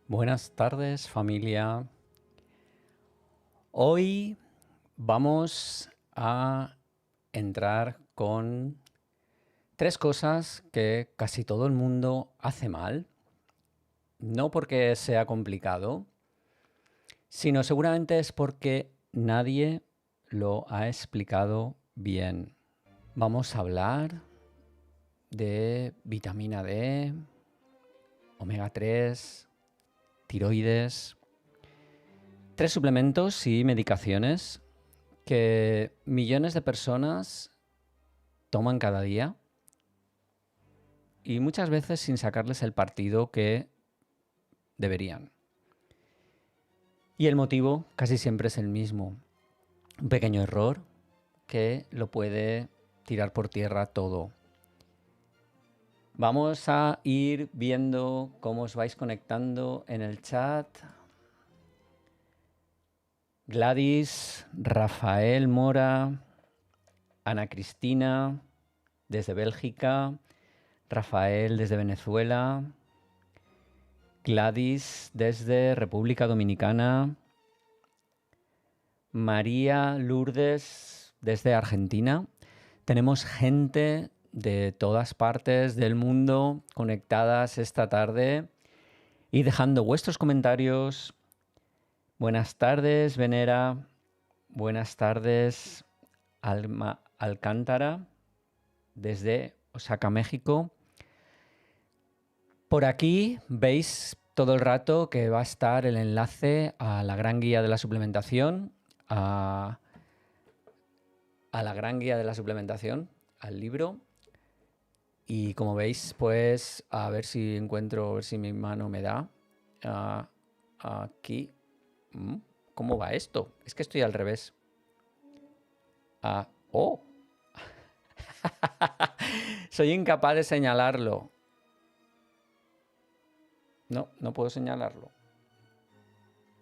Buenas tardes, familia. Hoy vamos a entrar con 3 cosas que casi todo el mundo hace mal. No porque sea complicado, sino seguramente es porque nadie lo ha explicado bien. Vamos a hablar de vitamina D, omega 3, tiroides, 3 suplementos y medicaciones que millones de personas toman cada día y muchas veces sin sacarles el partido que deberían. Y el motivo casi siempre es el mismo. Un pequeño error que lo puede tirar por tierra todo. Vamos a ir viendo cómo os vais conectando en el chat. Gladys, Rafael Mora, Ana Cristina desde Bélgica, Rafael desde Venezuela, Gladys desde República Dominicana, María Lourdes desde Argentina. Tenemos gente de todas partes del mundo conectadas esta tarde y dejando vuestros comentarios. Buenas tardes, Venera. Buenas tardes, Alma Alcántara, desde Osaka, México. Por aquí veis todo el rato que va a estar el enlace a la gran guía de la suplementación, a la gran guía de la suplementación, al libro. Y como veis, pues a ver si encuentro, a ver si mi mano me da. Aquí. ¿Cómo va esto? Es que estoy al revés. ¡Oh! Soy incapaz de señalarlo. No puedo señalarlo.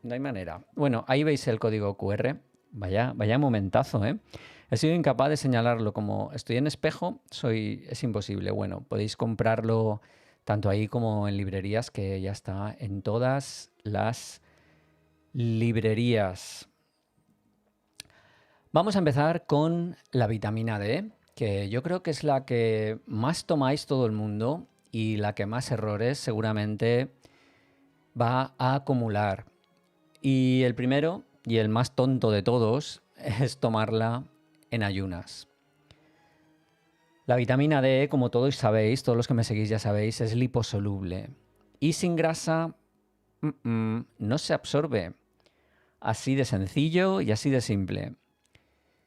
No hay manera. Bueno, ahí veis el código QR. Vaya momentazo, ¿eh? He sido incapaz de señalarlo. Como estoy en espejo, es imposible. Bueno, podéis comprarlo tanto ahí como en librerías, que ya está en todas las librerías. Vamos a empezar con la vitamina D, que yo creo que es la que más tomáis todo el mundo y la que más errores seguramente va a acumular. Y el primero y el más tonto de todos es tomarla en ayunas. La vitamina D, como todos sabéis, todos los que me seguís ya sabéis, es liposoluble. Y sin grasa no se absorbe. Así de sencillo y así de simple.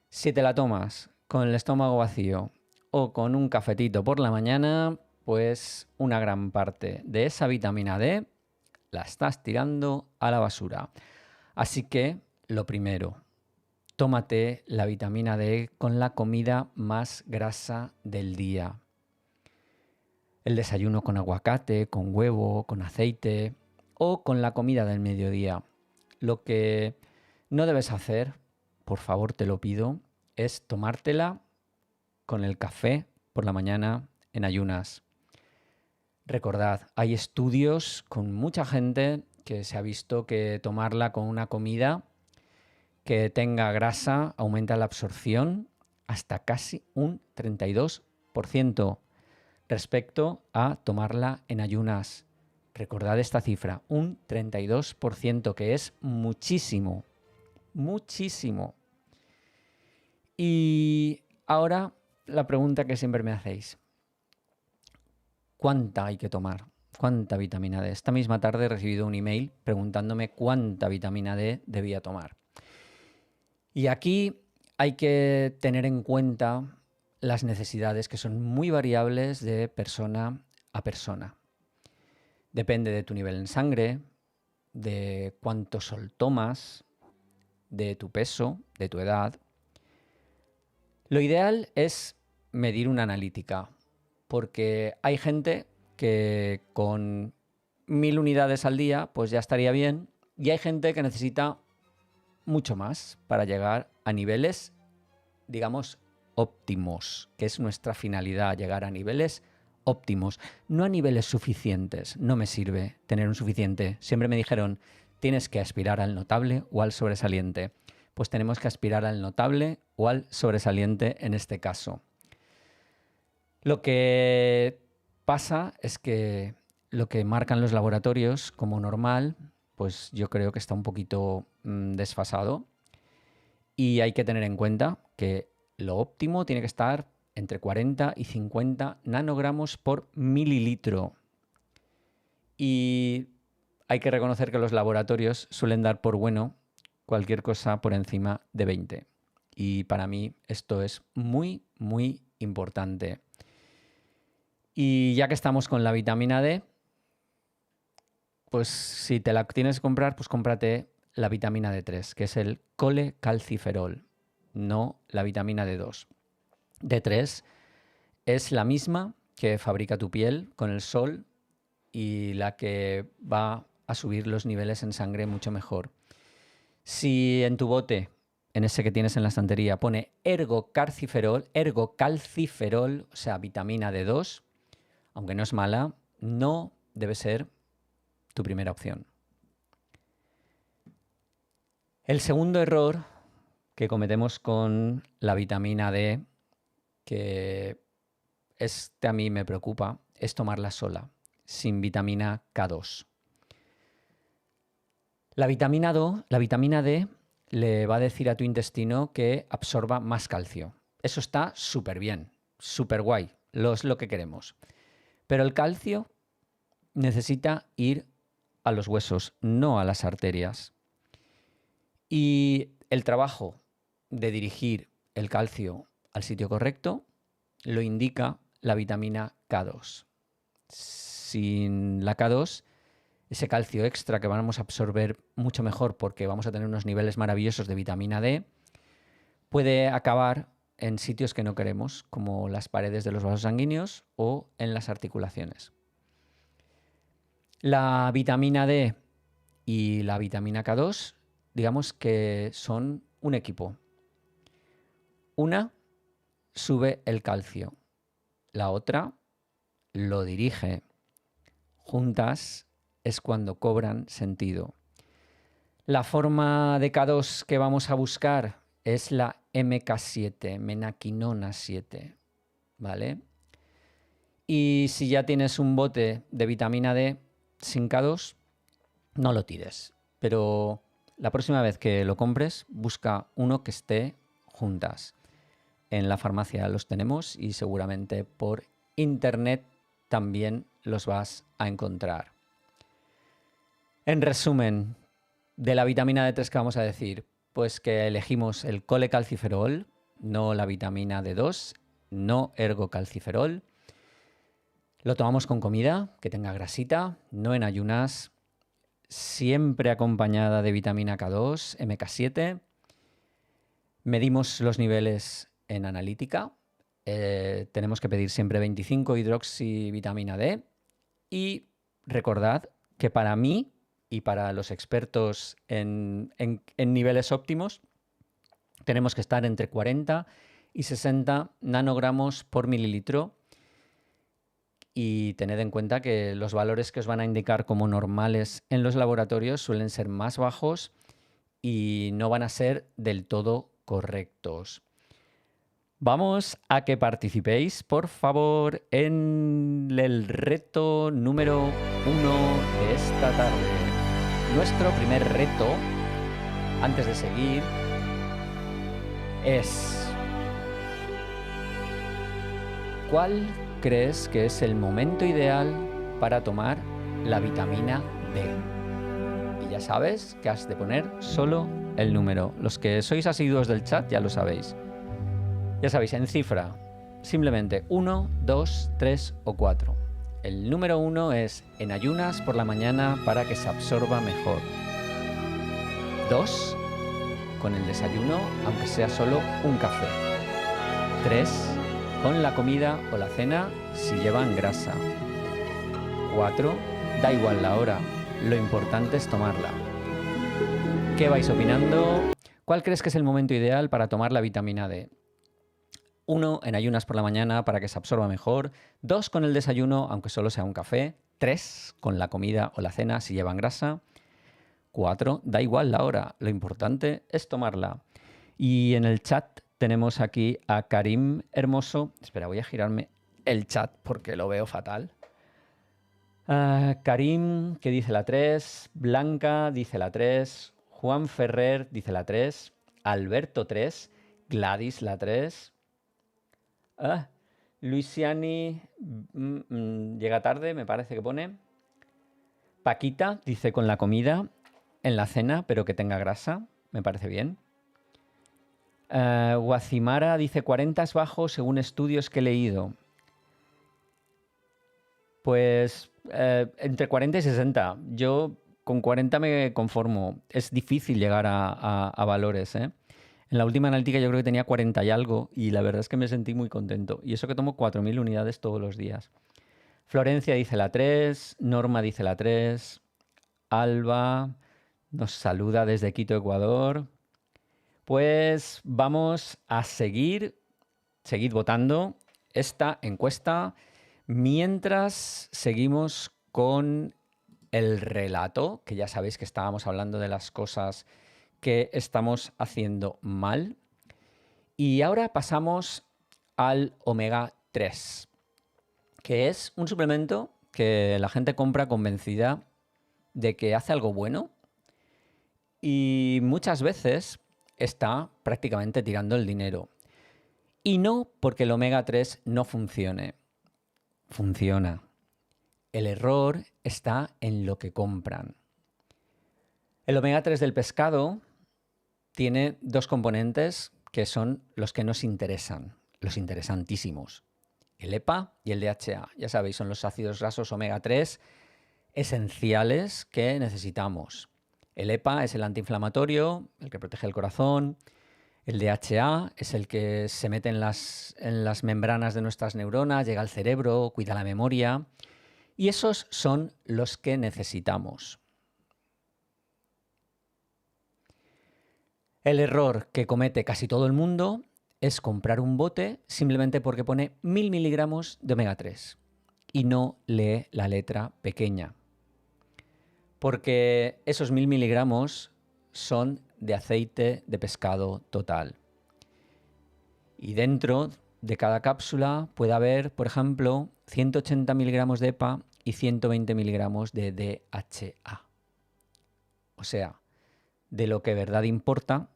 Si te la tomas con el estómago vacío o con un cafetito por la mañana, pues una gran parte de esa vitamina D la estás tirando a la basura. Así que, lo primero, tómate la vitamina D con la comida más grasa del día. El desayuno con aguacate, con huevo, con aceite o con la comida del mediodía. Lo que no debes hacer, por favor te lo pido, es tomártela con el café por la mañana en ayunas. Recordad, hay estudios con mucha gente que se ha visto que tomarla con una comida que tenga grasa aumenta la absorción hasta casi un 32% respecto a tomarla en ayunas. Recordad esta cifra, un 32%, que es muchísimo, muchísimo. Y ahora la pregunta que siempre me hacéis. ¿Cuánta hay que tomar? ¿Cuánta vitamina D? Esta misma tarde he recibido un email preguntándome cuánta vitamina D debía tomar. Y aquí hay que tener en cuenta las necesidades, que son muy variables de persona a persona. Depende de tu nivel en sangre, de cuánto sol tomas, de tu peso, de tu edad. Lo ideal es medir una analítica, porque hay gente que con 1000 unidades al día pues ya estaría bien, y hay gente que necesita mucho más para llegar a niveles, digamos, óptimos, que es nuestra finalidad, llegar a niveles óptimos, no a niveles suficientes. No me sirve tener un suficiente. Siempre me dijeron, tienes que aspirar al notable o al sobresaliente. Pues tenemos que aspirar al notable o al sobresaliente en este caso. Lo que pasa es que lo que marcan los laboratorios como normal, pues yo creo que está un poquito desfasado y hay que tener en cuenta que lo óptimo tiene que estar entre 40 y 50 nanogramos por mililitro. Y hay que reconocer que los laboratorios suelen dar por bueno cualquier cosa por encima de 20. Y para mí esto es muy, muy importante. Y ya que estamos con la vitamina D, pues si te la tienes que comprar, pues cómprate la vitamina D3, que es el colecalciferol, no la vitamina D2. D3 es la misma que fabrica tu piel con el sol y la que va a subir los niveles en sangre mucho mejor. Si en tu bote, en ese que tienes en la estantería, pone ergocalciferol, o sea, vitamina D2, aunque no es mala, no debe ser tu primera opción. El segundo error que cometemos con la vitamina D, que a mí me preocupa, es tomarla sola, sin vitamina K2. La vitamina D le va a decir a tu intestino que absorba más calcio. Eso está súper bien, súper guay, es lo que queremos. Pero el calcio necesita ir a los huesos, no a las arterias. Y el trabajo de dirigir el calcio al sitio correcto lo indica la vitamina K2. Sin la K2, ese calcio extra que vamos a absorber mucho mejor porque vamos a tener unos niveles maravillosos de vitamina D, puede acabar en sitios que no queremos, como las paredes de los vasos sanguíneos o en las articulaciones. La vitamina D y la vitamina K2, digamos que son un equipo. Una sube el calcio, la otra lo dirige. Juntas es cuando cobran sentido. La forma de K2 que vamos a buscar es la MK7, menaquinona 7, ¿vale? Y si ya tienes un bote de vitamina D sin K2, no lo tires. Pero la próxima vez que lo compres, busca uno que esté juntas. En la farmacia los tenemos y seguramente por internet también los vas a encontrar. En resumen, de la vitamina D3 que vamos a decir, pues que elegimos el colecalciferol, no la vitamina D2, no ergocalciferol. Lo tomamos con comida, que tenga grasita, no en ayunas, siempre acompañada de vitamina K2, MK7. Medimos los niveles en analítica. Tenemos que pedir siempre 25 hidroxivitamina D. Y recordad que para mí y para los expertos en niveles óptimos, tenemos que estar entre 40 y 60 nanogramos por mililitro. Y tened en cuenta que los valores que os van a indicar como normales en los laboratorios suelen ser más bajos y no van a ser del todo correctos. Vamos a que participéis, por favor, en el reto número 1 de esta tarde. Nuestro primer reto, antes de seguir, es: ¿cuál crees que es el momento ideal para tomar la vitamina D? Y ya sabes que has de poner solo el número. Los que sois asiduos del chat ya lo sabéis. Ya sabéis, en cifra, simplemente 1, 2, 3 o 4. El número 1 es en ayunas por la mañana para que se absorba mejor. 2, con el desayuno, aunque sea solo un café. 3, con la comida o la cena si llevan grasa. 4, da igual la hora, lo importante es tomarla. ¿Qué vais opinando? ¿Cuál crees que es el momento ideal para tomar la vitamina D? 1 en ayunas por la mañana para que se absorba mejor, 2 con el desayuno, aunque solo sea un café, 3 con la comida o la cena si llevan grasa, 4, da igual la hora, lo importante es tomarla. Y en el chat tenemos aquí a Karim Hermoso. Espera, voy a girarme el chat porque lo veo fatal. Karim, que dice la 3, Blanca dice la 3, Juan Ferrer dice la 3, Alberto 3, Gladys la 3, Luisiani llega tarde, me parece que pone. Paquita dice con la comida en la cena, pero que tenga grasa, me parece bien. Guacimara dice 40 es bajo según estudios que he leído. Pues entre 40 y 60. Yo con 40 me conformo. Es difícil llegar a valores, ¿eh? En la última analítica yo creo que tenía 40 y algo y la verdad es que me sentí muy contento. Y eso que tomo 4.000 unidades todos los días. Florencia dice la 3, Norma dice la 3, Alba nos saluda desde Quito, Ecuador. Pues vamos a seguid votando esta encuesta mientras seguimos con el relato, que ya sabéis que estábamos hablando de las cosas que estamos haciendo mal. Y ahora pasamos al omega 3, que es un suplemento que la gente compra convencida de que hace algo bueno y muchas veces está prácticamente tirando el dinero. Y no porque el omega 3 no funcione. Funciona. El error está en lo que compran. El omega 3 del pescado tiene dos componentes que son los que nos interesan, los interesantísimos. El EPA y el DHA. Ya sabéis, son los ácidos grasos omega 3 esenciales que necesitamos. El EPA es el antiinflamatorio, el que protege el corazón. El DHA es el que se mete en las membranas de nuestras neuronas, llega al cerebro, cuida la memoria. Y esos son los que necesitamos. El error que comete casi todo el mundo es comprar un bote simplemente porque pone 1000 miligramos de omega 3 y no lee la letra pequeña. Porque esos 1000 miligramos son de aceite de pescado total. Y dentro de cada cápsula puede haber, por ejemplo, 180 miligramos de EPA y 120 miligramos de DHA. O sea, de lo que de verdad importa,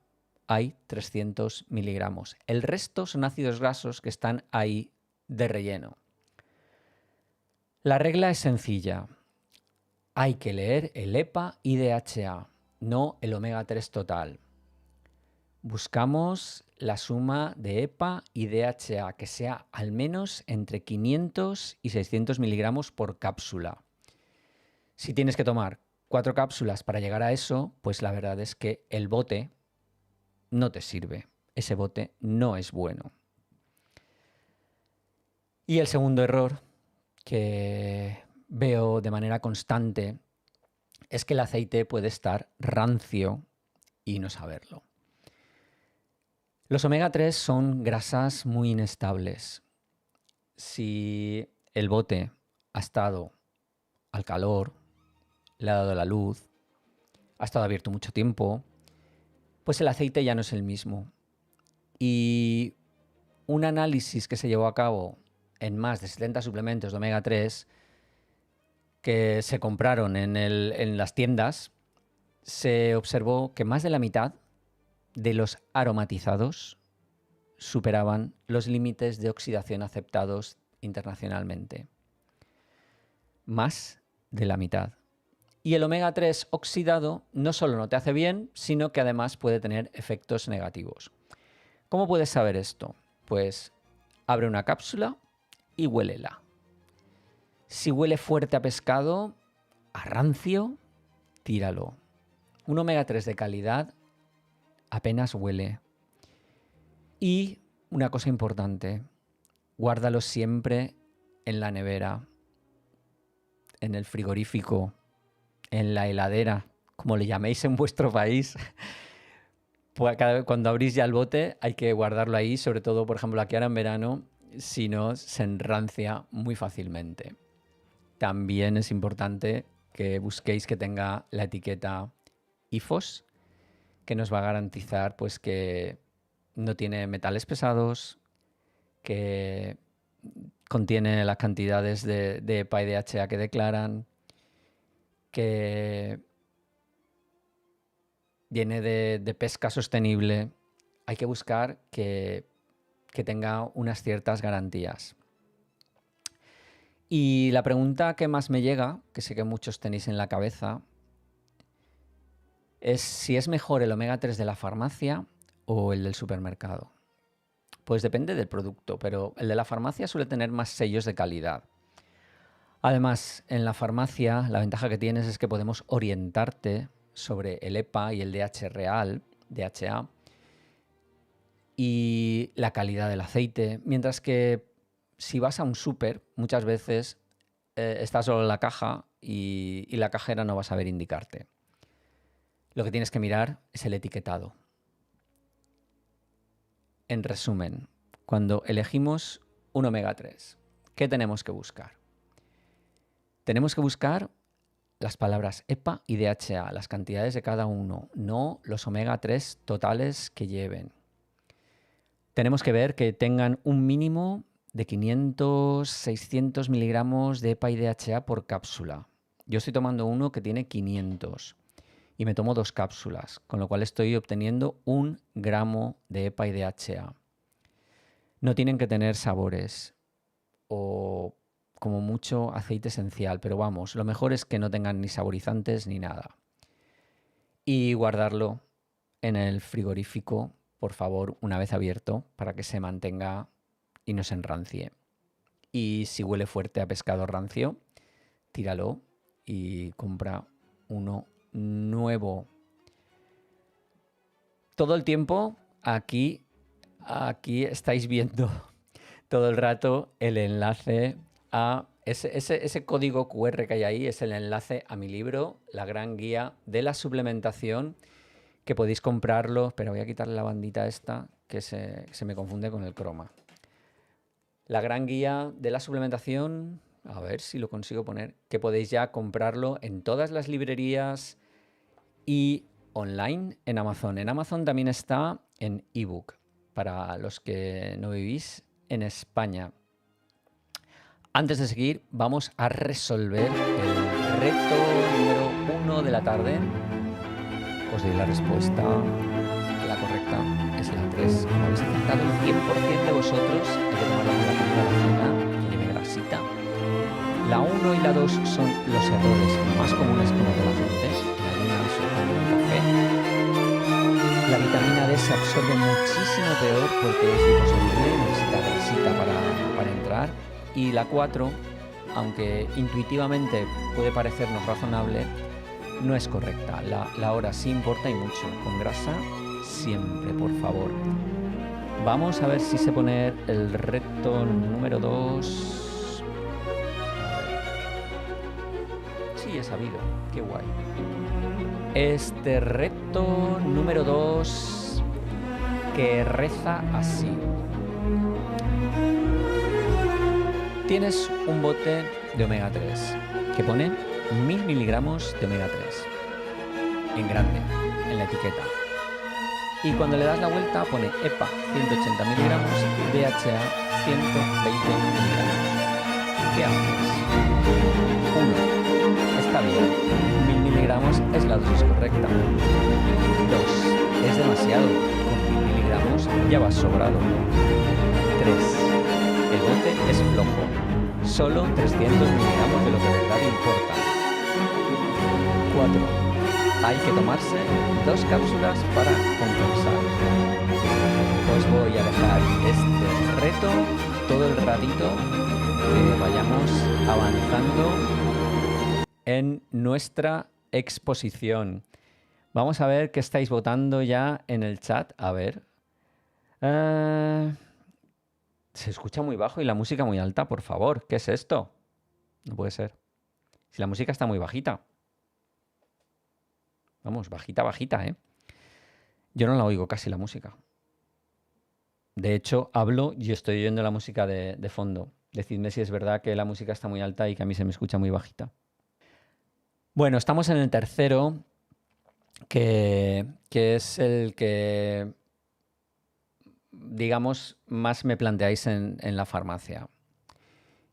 hay 300 miligramos. El resto son ácidos grasos que están ahí de relleno. La regla es sencilla. Hay que leer el EPA y DHA, no el omega 3 total. Buscamos la suma de EPA y DHA, que sea al menos entre 500 y 600 miligramos por cápsula. Si tienes que tomar 4 cápsulas para llegar a eso, pues la verdad es que el bote no te sirve. Ese bote no es bueno. Y el segundo error que veo de manera constante es que el aceite puede estar rancio y no saberlo. Los omega 3 son grasas muy inestables. Si el bote ha estado al calor, le ha dado la luz, ha estado abierto mucho tiempo, pues el aceite ya no es el mismo. Y un análisis que se llevó a cabo en más de 70 suplementos de omega 3 que se compraron en las tiendas, se observó que más de la mitad de los aromatizados superaban los límites de oxidación aceptados internacionalmente. Más de la mitad. Y el omega 3 oxidado no solo no te hace bien, sino que además puede tener efectos negativos. ¿Cómo puedes saber esto? Pues abre una cápsula y huélela. Si huele fuerte a pescado, a rancio, tíralo. Un omega 3 de calidad apenas huele. Y una cosa importante, guárdalo siempre en la nevera, en el frigorífico, en la heladera, como le llaméis en vuestro país, pues cuando abrís ya el bote hay que guardarlo ahí, sobre todo, por ejemplo, aquí ahora en verano, si no, se enrancia muy fácilmente. También es importante que busquéis que tenga la etiqueta IFOS, que nos va a garantizar pues que no tiene metales pesados, que contiene las cantidades de EPA y DHA que declaran, que viene de pesca sostenible. Hay que buscar que tenga unas ciertas garantías. Y la pregunta que más me llega, que sé que muchos tenéis en la cabeza, es si es mejor el omega 3 de la farmacia o el del supermercado. Pues depende del producto, pero el de la farmacia suele tener más sellos de calidad. Además, en la farmacia la ventaja que tienes es que podemos orientarte sobre el EPA y el DHA y la calidad del aceite, mientras que si vas a un súper, muchas veces está solo en la caja y la cajera no va a saber indicarte. Lo que tienes que mirar es el etiquetado. En resumen, cuando elegimos un omega 3, ¿qué tenemos que buscar? Tenemos que buscar las palabras EPA y DHA, las cantidades de cada uno, no los omega 3 totales que lleven. Tenemos que ver que tengan un mínimo de 500-600 miligramos de EPA y DHA por cápsula. Yo estoy tomando uno que tiene 500 y me tomo 2 cápsulas, con lo cual estoy obteniendo 1 gramo de EPA y DHA. No tienen que tener sabores o como mucho aceite esencial, pero vamos, lo mejor es que no tengan ni saborizantes ni nada. Y guardarlo en el frigorífico, por favor, una vez abierto, para que se mantenga y no se enrancie. Y si huele fuerte a pescado rancio, tíralo y compra uno nuevo. Todo el tiempo aquí estáis viendo todo el rato el enlace a ese código QR que hay ahí, es el enlace a mi libro, La Gran Guía de la Suplementación, que podéis comprarlo. Pero voy a quitarle la bandita esta que se me confunde con el croma. La Gran Guía de la Suplementación, a ver si lo consigo poner, que podéis ya comprarlo en todas las librerías y online en Amazon. En Amazon también está en ebook para los que no vivís en España. Antes de seguir, vamos a resolver el reto número 1 de la tarde. Os doy la respuesta. La correcta es la 3. Como habéis acertado, el 100% de vosotros hay que tomar la cena que lleve grasita. La 1 y la 2 son los errores más comunes que comete la gente en ayunas o con el café. La vitamina D se absorbe muchísimo peor porque es liposoluble y necesita grasita para entrar. Y la 4, aunque intuitivamente puede parecernos razonable, no es correcta. La hora sí importa y mucho. Con grasa siempre, por favor. Vamos a ver si sé poner el reto número 2. Sí, he sabido. Qué guay. Este reto número 2 que reza así. Tienes un bote de omega 3 que pone 1000 miligramos de omega 3 en grande, en la etiqueta. Y cuando le das la vuelta pone EPA 180 miligramos, DHA 120 miligramos. ¿Qué haces? 1. Está bien. 1000 miligramos es la dosis correcta. 2. Es demasiado. Con 1000 miligramos ya vas sobrado. 3. El bote es flojo. Solo 300 miligramos de lo que de verdad importa. 4. Hay que tomarse 2 cápsulas para compensar. Os voy a dejar este reto todo el ratito que vayamos avanzando en nuestra exposición. Vamos a ver qué estáis votando ya en el chat. A ver. Se escucha muy bajo y la música muy alta, por favor. ¿Qué es esto? No puede ser. Si la música está muy bajita. Vamos, bajita, bajita, ¿eh? Yo no la oigo casi la música. De hecho, hablo y estoy oyendo la música de fondo. Decidme si es verdad que la música está muy alta y que a mí se me escucha muy bajita. Bueno, estamos en el tercero, que es el que, digamos, más me planteáis en la farmacia.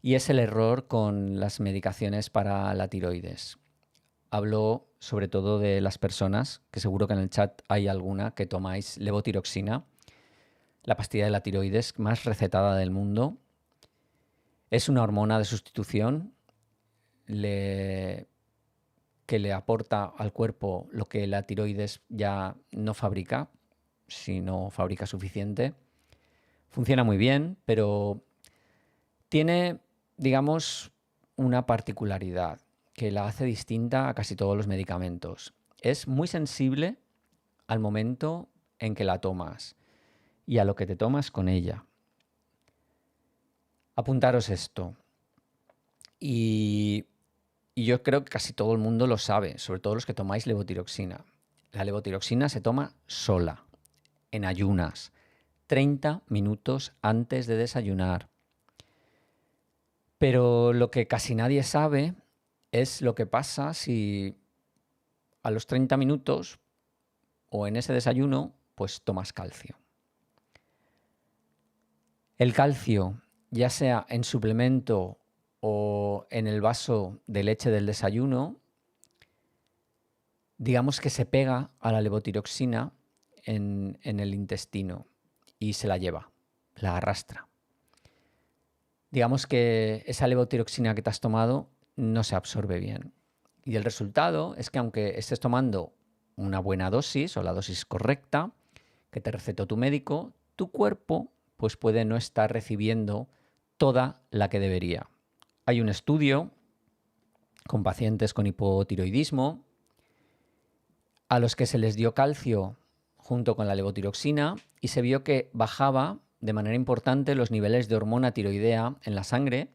Y es el error con las medicaciones para la tiroides. Hablo sobre todo de las personas, que seguro que en el chat hay alguna que tomáis levotiroxina, la pastilla de la tiroides más recetada del mundo. Es una hormona de sustitución que le aporta al cuerpo lo que la tiroides ya no fabrica, si no fabrica suficiente. Funciona muy bien, pero tiene, digamos, una particularidad que la hace distinta a casi todos los medicamentos. Es muy sensible al momento en que la tomas y a lo que te tomas con ella. Apuntaros esto. Y yo creo que casi todo el mundo lo sabe, sobre todo los que tomáis levotiroxina. La levotiroxina se toma sola, en ayunas, 30 minutos antes de desayunar. Pero lo que casi nadie sabe es lo que pasa si a los 30 minutos o en ese desayuno pues tomas calcio. El calcio, ya sea en suplemento o en el vaso de leche del desayuno, digamos que se pega a la levotiroxina en el intestino y se la lleva, la arrastra. Digamos que esa levotiroxina que te has tomado no se absorbe bien. Y el resultado es que aunque estés tomando una buena dosis o la dosis correcta que te recetó tu médico, tu cuerpo pues puede no estar recibiendo toda la que debería. Hay un estudio con pacientes con hipotiroidismo a los que se les dio calcio junto con la levotiroxina y se vio que bajaba de manera importante los niveles de hormona tiroidea en la sangre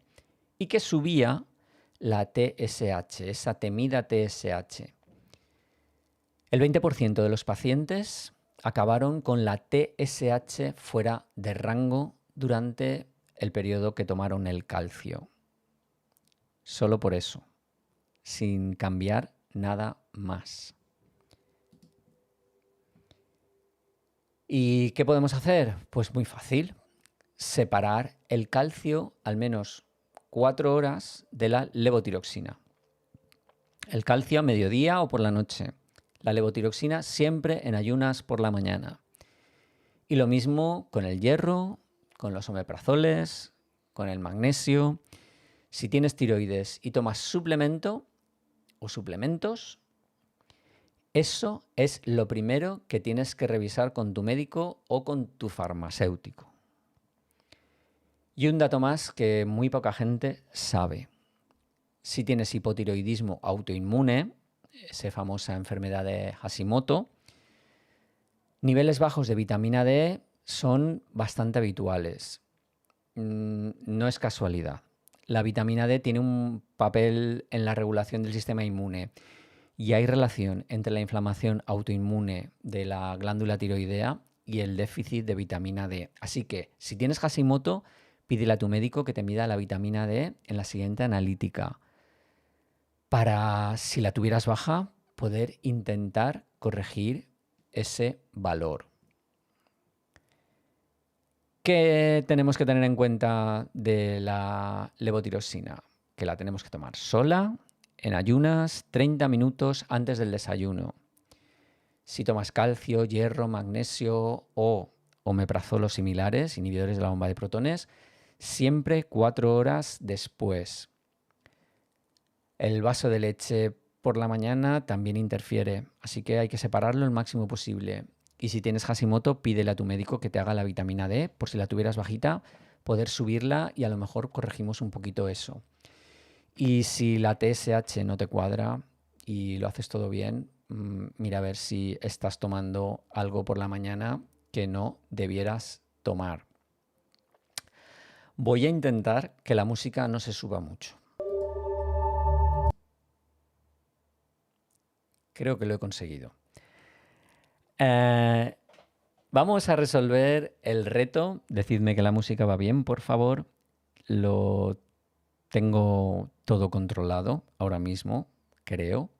y que subía la TSH, esa temida TSH. El 20% de los pacientes acabaron con la TSH fuera de rango durante el periodo que tomaron el calcio. Solo por eso, sin cambiar nada más. ¿Y qué podemos hacer? Pues muy fácil, separar el calcio al menos 4 horas de la levotiroxina. El calcio a mediodía o por la noche. La levotiroxina siempre en ayunas por la mañana. Y lo mismo con el hierro, con los omeprazoles, con el magnesio. Si tienes tiroides y tomas suplemento o suplementos, eso es lo primero que tienes que revisar con tu médico o con tu farmacéutico. Y un dato más que muy poca gente sabe. Si tienes hipotiroidismo autoinmune, esa famosa enfermedad de Hashimoto, niveles bajos de vitamina D son bastante habituales. No es casualidad. La vitamina D tiene un papel en la regulación del sistema inmune y hay relación entre la inflamación autoinmune de la glándula tiroidea y el déficit de vitamina D. Así que si tienes Hashimoto, pídele a tu médico que te mida la vitamina D en la siguiente analítica para, si la tuvieras baja, poder intentar corregir ese valor. ¿Qué tenemos que tener en cuenta de la levotiroxina? Que la tenemos que tomar sola, en ayunas, 30 minutos antes del desayuno. Si tomas calcio, hierro, magnesio o omeprazolos similares, inhibidores de la bomba de protones, siempre 4 horas después. El vaso de leche por la mañana también interfiere, así que hay que separarlo el máximo posible. Y si tienes Hashimoto, pídele a tu médico que te haga la vitamina D, por si la tuvieras bajita, poder subirla y a lo mejor corregimos un poquito eso. Y si la TSH no te cuadra y lo haces todo bien, mira a ver si estás tomando algo por la mañana que no debieras tomar. Voy a intentar que la música no se suba mucho. Creo que lo he conseguido. Eh, Vamos a resolver el reto. Decidme que la música va bien, por favor. Lo tengo todo controlado ahora mismo, creo.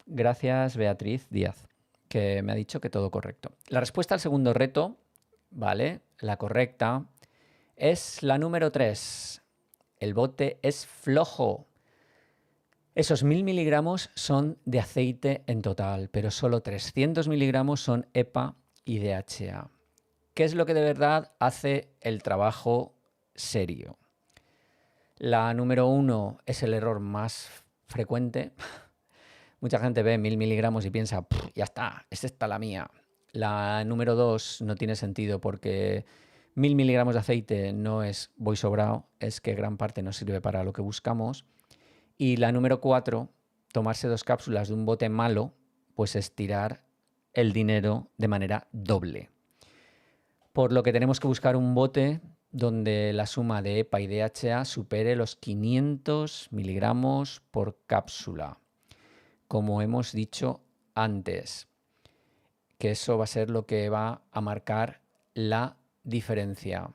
Gracias, Beatriz Díaz, que me ha dicho que todo correcto. La respuesta al segundo reto, ¿vale? La correcta es la número 3. El bote es flojo. Esos 1000 miligramos son de aceite en total, pero solo 300 miligramos son EPA y DHA. ¿Qué es lo que de verdad hace el trabajo serio? La número 1 es el error más frecuente. Mucha gente ve 1000 miligramos y piensa, ya está, es esta la mía. La número 2 no tiene sentido porque 1000 miligramos de aceite no es voy sobrado, es que gran parte no sirve para lo que buscamos. Y la número 4, tomarse 2 cápsulas de un bote malo, pues es tirar el dinero de manera doble. Por lo que tenemos que buscar un bote donde la suma de EPA y DHA supere los 500 miligramos por cápsula. Como hemos dicho antes, que eso va a ser lo que va a marcar la diferencia.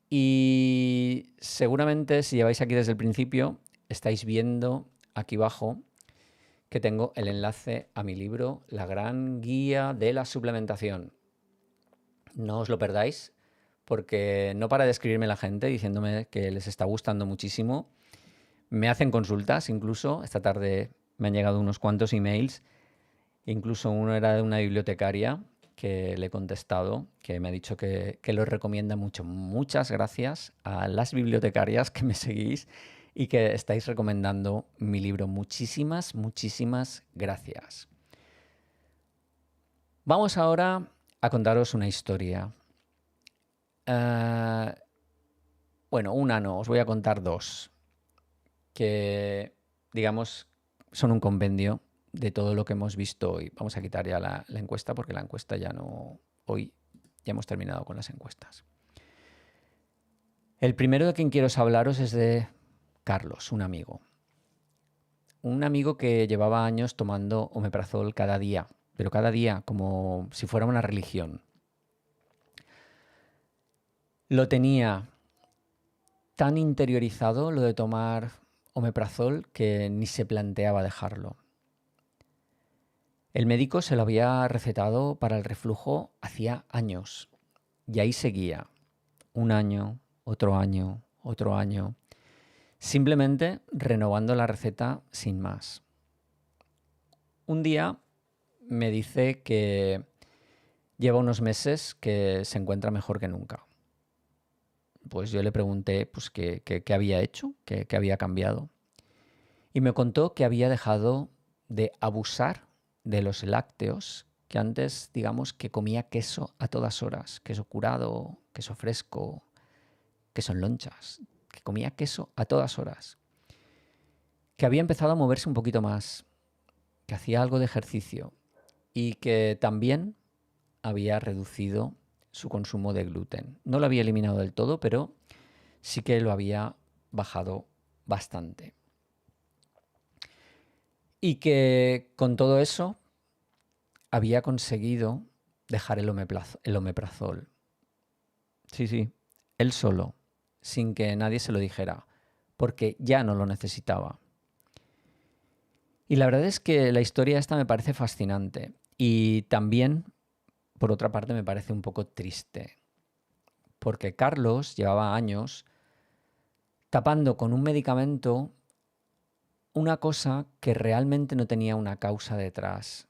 Y seguramente si lleváis aquí desde el principio, estáis viendo aquí abajo que tengo el enlace a mi libro, La gran guía de la suplementación. No os lo perdáis, porque no para de escribirme la gente diciéndome que les está gustando muchísimo. Me hacen consultas incluso. Esta tarde me han llegado unos cuantos emails. Incluso uno era de una bibliotecaria que le he contestado, que me ha dicho que lo recomienda mucho. Muchas gracias a las bibliotecarias que me seguís y que estáis recomendando mi libro. Muchísimas, muchísimas gracias. Vamos ahora a contaros una historia. Bueno, una no, os voy a contar dos, que digamos son un compendio de todo lo que hemos visto hoy. Vamos a quitar ya la encuesta porque la encuesta ya no... Hoy ya hemos terminado con las encuestas. El primero de quien quiero hablaros es de Carlos, un amigo. Un amigo que llevaba años tomando omeprazol cada día, pero cada día como si fuera una religión. Lo tenía tan interiorizado lo de tomar omeprazol que ni se planteaba dejarlo. El médico se lo había recetado para el reflujo hacía años y ahí seguía, un año, otro año, otro año, simplemente renovando la receta sin más. Un día me dice que lleva unos meses que se encuentra mejor que nunca. Pues yo le pregunté pues, qué había hecho, qué había cambiado. Y me contó que había dejado de abusar de los lácteos, que antes, digamos, que comía queso a todas horas, queso curado, queso fresco, queso en lonchas, que comía queso a todas horas. Que había empezado a moverse un poquito más, que hacía algo de ejercicio y que también había reducido su consumo de gluten. No lo había eliminado del todo, pero sí que lo había bajado bastante. Y que con todo eso había conseguido dejar el omeprazol. Sí, él solo, sin que nadie se lo dijera, porque ya no lo necesitaba. Y la verdad es que la historia esta me parece fascinante y también, por otra parte, me parece un poco triste, porque Carlos llevaba años tapando con un medicamento una cosa que realmente no tenía una causa detrás.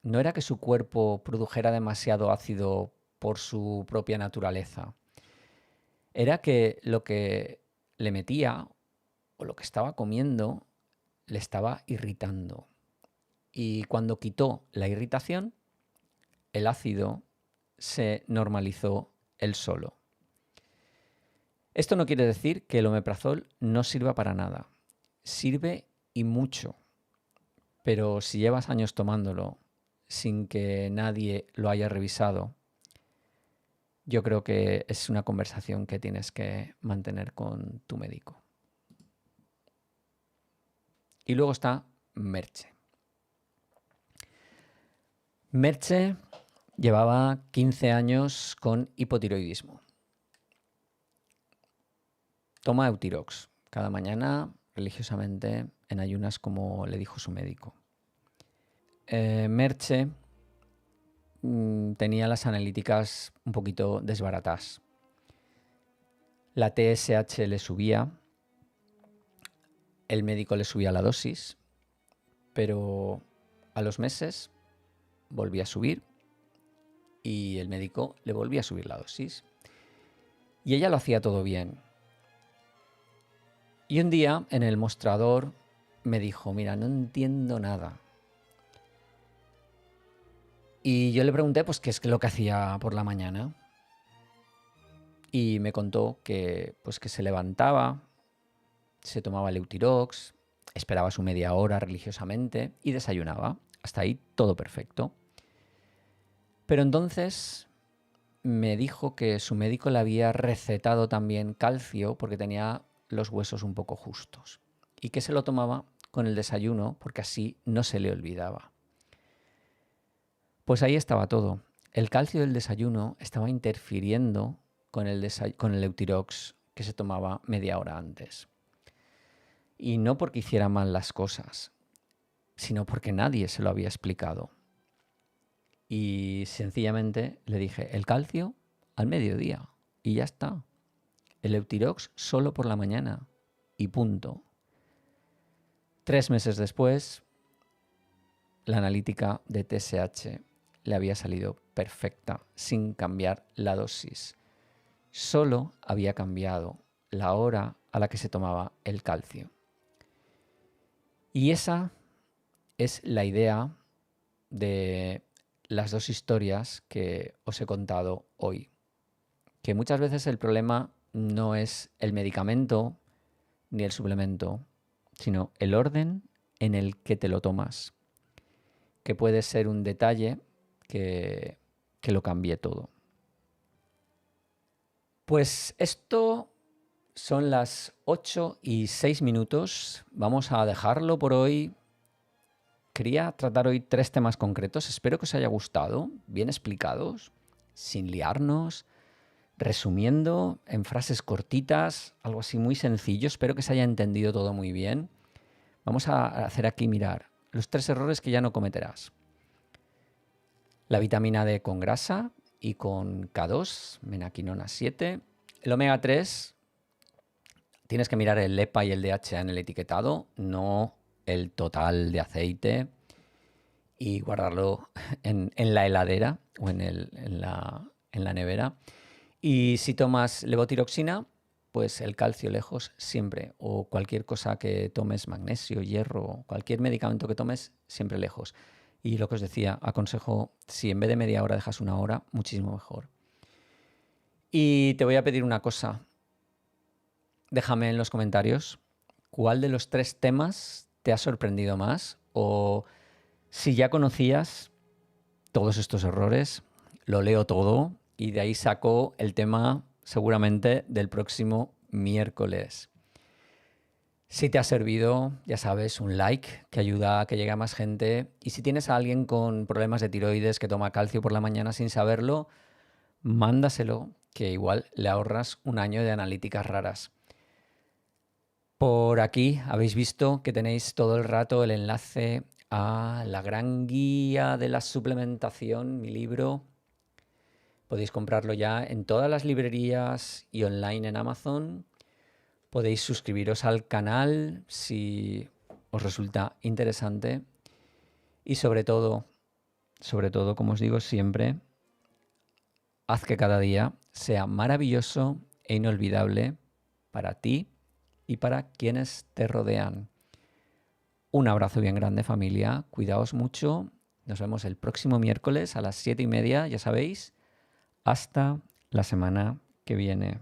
No era que su cuerpo produjera demasiado ácido por su propia naturaleza. Era que lo que le metía o lo que estaba comiendo le estaba irritando. Y cuando quitó la irritación, el ácido se normalizó él solo. Esto no quiere decir que el omeprazol no sirva para nada. Sirve y mucho. Pero si llevas años tomándolo sin que nadie lo haya revisado, yo creo que es una conversación que tienes que mantener con tu médico. Y luego está Merche. Merche llevaba 15 años con hipotiroidismo. Toma Eutirox cada mañana religiosamente en ayunas como le dijo su médico. Merche tenía las analíticas un poquito desbaratadas. La TSH le subía, el médico le subía la dosis, pero a los meses volvía a subir y el médico le volvía a subir la dosis. Y ella lo hacía todo bien. Y un día en el mostrador me dijo, mira, no entiendo nada. Y yo le pregunté, pues, qué es lo que hacía por la mañana. Y me contó que, pues, que se levantaba, se tomaba el Eutirox, esperaba su media hora religiosamente y desayunaba. Hasta ahí todo perfecto. Pero entonces me dijo que su médico le había recetado también calcio porque tenía los huesos un poco justos y que se lo tomaba con el desayuno porque así no se le olvidaba. Pues ahí estaba todo. El calcio del desayuno estaba interfiriendo con el Eutirox que se tomaba media hora antes. Y no porque hiciera mal las cosas, sino porque nadie se lo había explicado. Y sencillamente le dije, el calcio al mediodía y ya está. El Eutirox solo por la mañana y punto. 3 meses después, la analítica de TSH le había salido perfecta, sin cambiar la dosis. Solo había cambiado la hora a la que se tomaba el calcio. Y esa es la idea de las dos historias que os he contado hoy. Que muchas veces el problema no es el medicamento ni el suplemento, sino el orden en el que te lo tomas, que puede ser un detalle que lo cambie todo. Pues esto son las 8:06. Vamos a dejarlo por hoy. Quería tratar hoy 3 temas concretos. Espero que os haya gustado, bien explicados, sin liarnos, resumiendo en frases cortitas, algo así muy sencillo. Espero que se haya entendido todo muy bien. Vamos a hacer aquí, mirar, los 3 errores que ya no cometerás. La vitamina D con grasa y con K2, menaquinona 7. El omega 3, tienes que mirar el EPA y el DHA en el etiquetado, no el total de aceite, y guardarlo en la heladera o en la nevera. Y si tomas levotiroxina, pues el calcio lejos siempre, o cualquier cosa que tomes, magnesio, hierro, cualquier medicamento que tomes, siempre lejos. Y lo que os decía, aconsejo, si en vez de media hora dejas 1 hora, muchísimo mejor. Y te voy a pedir una cosa. Déjame en los comentarios cuál de los 3 temas te ha sorprendido más, o si ya conocías todos estos errores, lo leo todo y de ahí saco el tema seguramente del próximo miércoles. Si te ha servido, ya sabes, un like que ayuda a que llegue a más gente. Y si tienes a alguien con problemas de tiroides que toma calcio por la mañana sin saberlo, mándaselo, que igual le ahorras 1 año de analíticas raras. Por aquí habéis visto que tenéis todo el rato el enlace a la gran guía de la suplementación, mi libro. Podéis comprarlo ya en todas las librerías y online en Amazon. Podéis suscribiros al canal si os resulta interesante. Y sobre todo, como os digo siempre, haz que cada día sea maravilloso e inolvidable para ti y para quienes te rodean. Un abrazo bien grande, familia. Cuidaos mucho. Nos vemos el próximo miércoles a las 7:30, ya sabéis. Hasta la semana que viene.